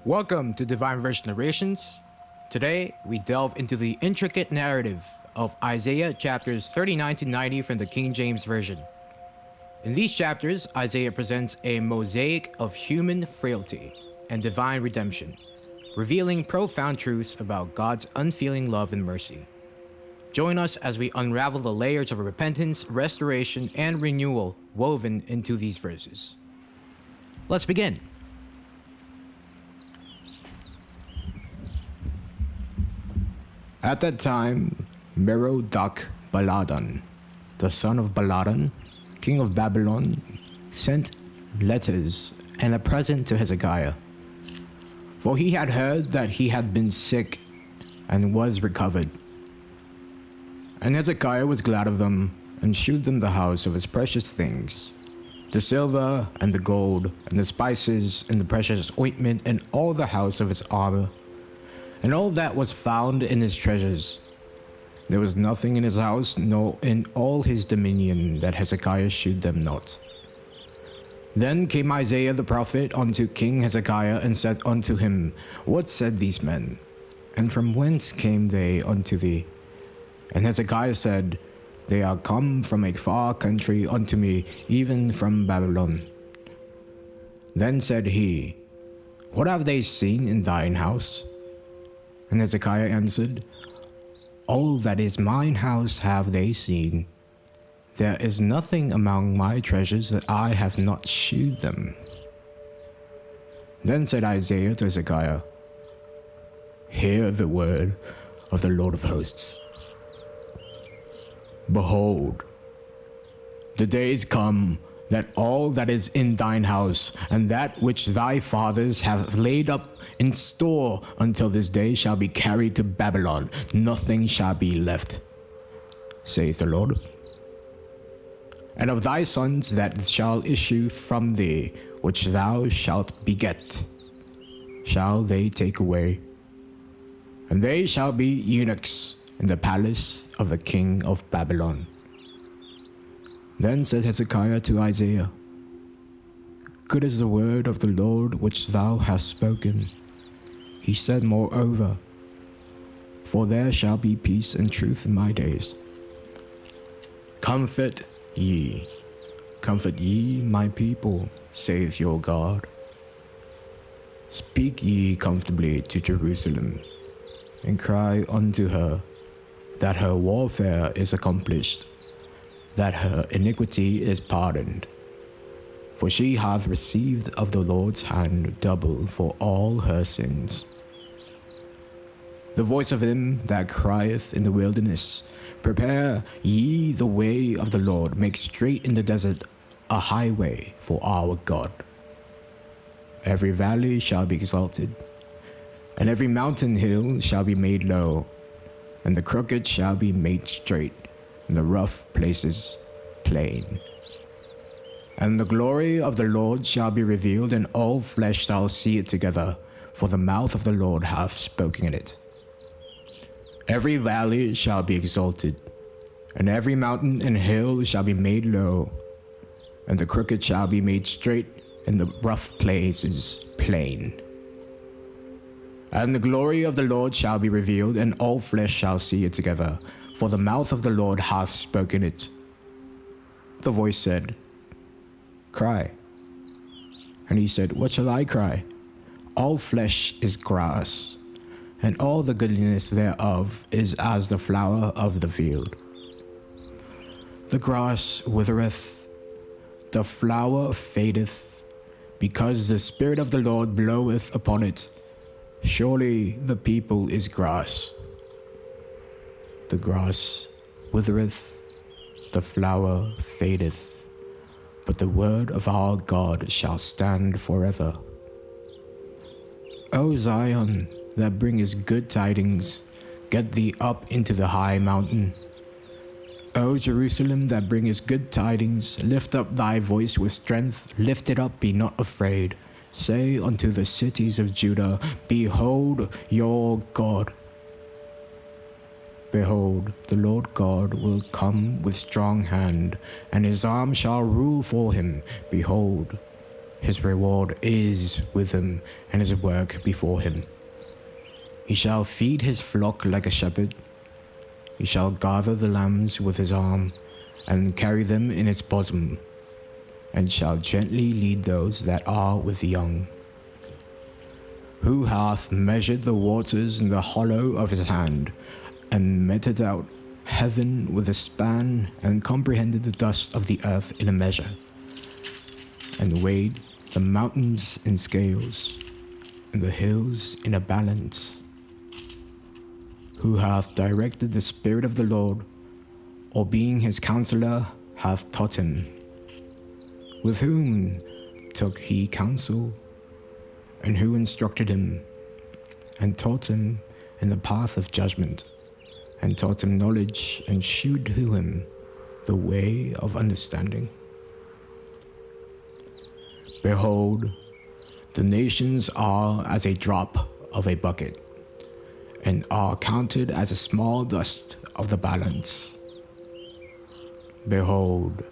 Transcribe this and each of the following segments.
Welcome to DivineVerse Narrations. Today, we delve into the intricate narrative of Isaiah chapters 39 to 90 from the King James Version. In these chapters, Isaiah presents a mosaic of human frailty and divine redemption, revealing profound truths about God's unfailing love and mercy. Join us as we unravel the layers of repentance, restoration, and renewal woven into these verses. Let's begin. At that time, Merodach-Baladan, the son of Baladan, king of Babylon, sent letters and a present to Hezekiah. For he had heard that he had been sick and was recovered. And Hezekiah was glad of them and shewed them the house of his precious things, the silver and the gold and the spices and the precious ointment and all the house of his armor, and all that was found in his treasures. There was nothing in his house, nor in all his dominion, that Hezekiah shewed them not. Then came Isaiah the prophet unto King Hezekiah, and said unto him, What said these men? And from whence came they unto thee? And Hezekiah said, They are come from a far country unto me, even from Babylon. Then said he, What have they seen in thine house? And Hezekiah answered, All that is mine house have they seen. There is nothing among my treasures that I have not shewed them. Then said Isaiah to Hezekiah, Hear the word of the Lord of hosts. Behold, the days come that all that is in thine house, and that which thy fathers have laid up in store until this day shall be carried to Babylon. Nothing shall be left, saith the Lord. And of thy sons that shall issue from thee, which thou shalt beget, shall they take away, and they shall be eunuchs in the palace of the king of Babylon. Then said Hezekiah to Isaiah, Good is the word of the Lord which thou hast spoken. He said moreover, For there shall be peace and truth in my days. Comfort ye, my people, saith your God. Speak ye comfortably to Jerusalem, and cry unto her, that her warfare is accomplished, that her iniquity is pardoned. For she hath received of the Lord's hand double for all her sins. The voice of him that crieth in the wilderness, Prepare ye the way of the Lord, make straight in the desert a highway for our God. Every valley shall be exalted, and every mountain hill shall be made low, and the crooked shall be made straight, and the rough places plain. And the glory of the Lord shall be revealed, and all flesh shall see it together, for the mouth of the Lord hath spoken it. Every valley shall be exalted, and every mountain and hill shall be made low, and the crooked shall be made straight, and the rough places plain. And the glory of the Lord shall be revealed, and all flesh shall see it together, for the mouth of the Lord hath spoken it. The voice said, Cry. And he said, What shall I cry? All flesh is grass, and all the goodliness thereof is as the flower of the field. The grass withereth, the flower fadeth, because the Spirit of the Lord bloweth upon it. Surely the people is grass. The grass withereth, the flower fadeth, but the word of our God shall stand forever. O Zion, that bringest good tidings, get thee up into the high mountain. O Jerusalem, that bringest good tidings, lift up thy voice with strength, lift it up, be not afraid. Say unto the cities of Judah, Behold your God. Behold, the Lord God will come with strong hand, and his arm shall rule for him. Behold, his reward is with him, and his work before him. He shall feed his flock like a shepherd. He shall gather the lambs with his arm, and carry them in his bosom, and shall gently lead those that are with young. Who hath measured the waters in the hollow of his hand, and meted out heaven with a span, and comprehended the dust of the earth in a measure, and weighed the mountains in scales, and the hills in a balance? Who hath directed the Spirit of the Lord, or being his counselor hath taught him? With whom took he counsel, and who instructed him, and taught him in the path of judgment, and taught him knowledge, and shewed to him the way of understanding? Behold, the nations are as a drop of a bucket, and are counted as a small dust of the balance. Behold,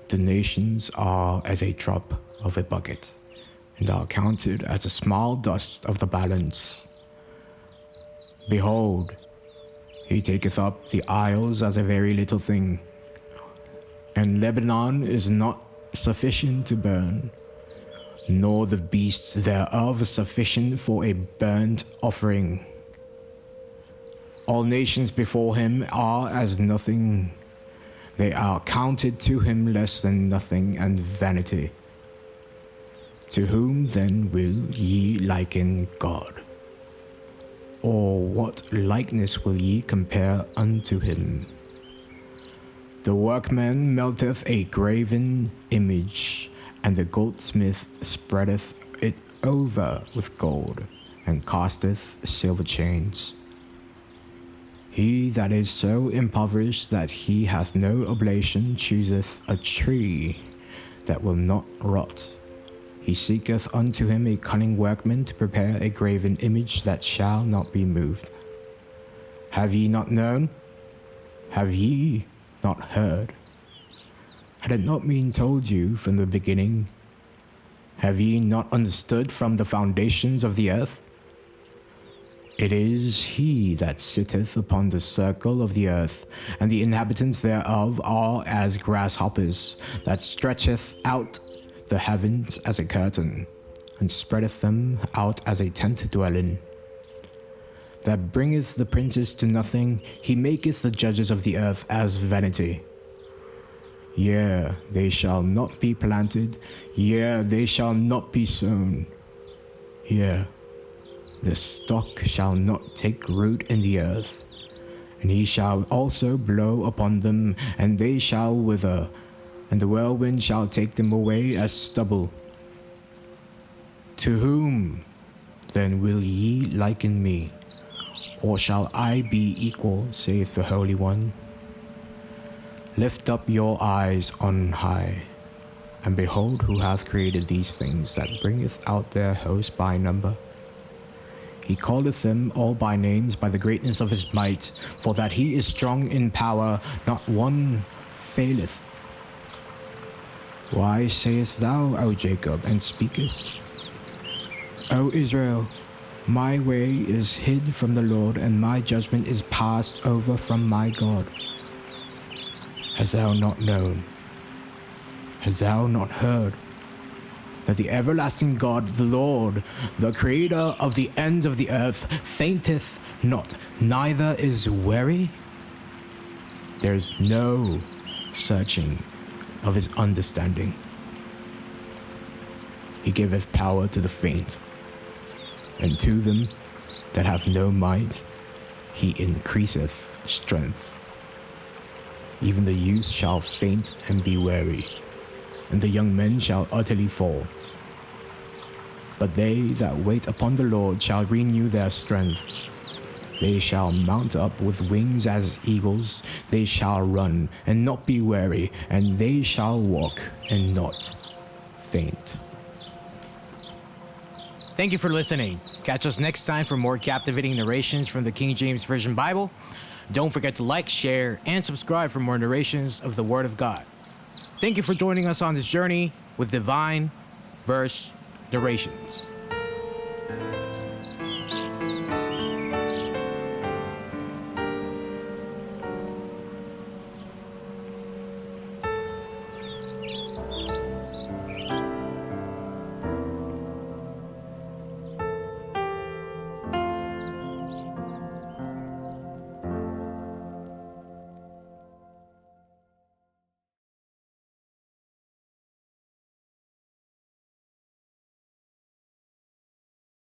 the nations are as a drop of a bucket, and are counted as a small dust of the balance. Behold, he taketh up the isles as a very little thing, and Lebanon is not sufficient to burn, nor the beasts thereof sufficient for a burnt offering. All nations before him are as nothing. They are counted to him less than nothing and vanity. To whom then will ye liken God? Or what likeness will ye compare unto him? The workman melteth a graven image, and the goldsmith spreadeth it over with gold, and casteth silver chains. He that is so impoverished that he hath no oblation chooseth a tree that will not rot. He seeketh unto him a cunning workman to prepare a graven image that shall not be moved. Have ye not known? Have ye not heard? Had it not been told you from the beginning? Have ye not understood from the foundations of the earth? It is he that sitteth upon the circle of the earth, and the inhabitants thereof are as grasshoppers, that stretcheth out the heavens as a curtain, and spreadeth them out as a tent dwelling. That bringeth the princes to nothing, he maketh the judges of the earth as vanity. Yea, they shall not be planted, yea, they shall not be sown. Yea, the stock shall not take root in the earth, and he shall also blow upon them, and they shall wither, and the whirlwind shall take them away as stubble. To whom then will ye liken me? Or shall I be equal, saith the Holy One? Lift up your eyes on high, and behold who hath created these things, that bringeth out their host by number. He calleth them all by names by the greatness of his might, for that he is strong in power, not one faileth. Why sayest thou, O Jacob, and speakest? O Israel, my way is hid from the Lord, and my judgment is passed over from my God. Hast thou not known? Hast thou not heard? That the everlasting God, the Lord, the creator of the ends of the earth, fainteth not, neither is weary? There is no searching of his understanding. He giveth power to the faint, and to them that have no might, he increaseth strength. Even the youth shall faint and be weary, and the young men shall utterly fall. But they that wait upon the Lord shall renew their strength. They shall mount up with wings as eagles. They shall run and not be weary, and they shall walk and not faint. Thank you for listening. Catch us next time for more captivating narrations from the King James Version Bible. Don't forget to like, share, and subscribe for more narrations of the Word of God. Thank you for joining us on this journey with DivineVerse Narrations.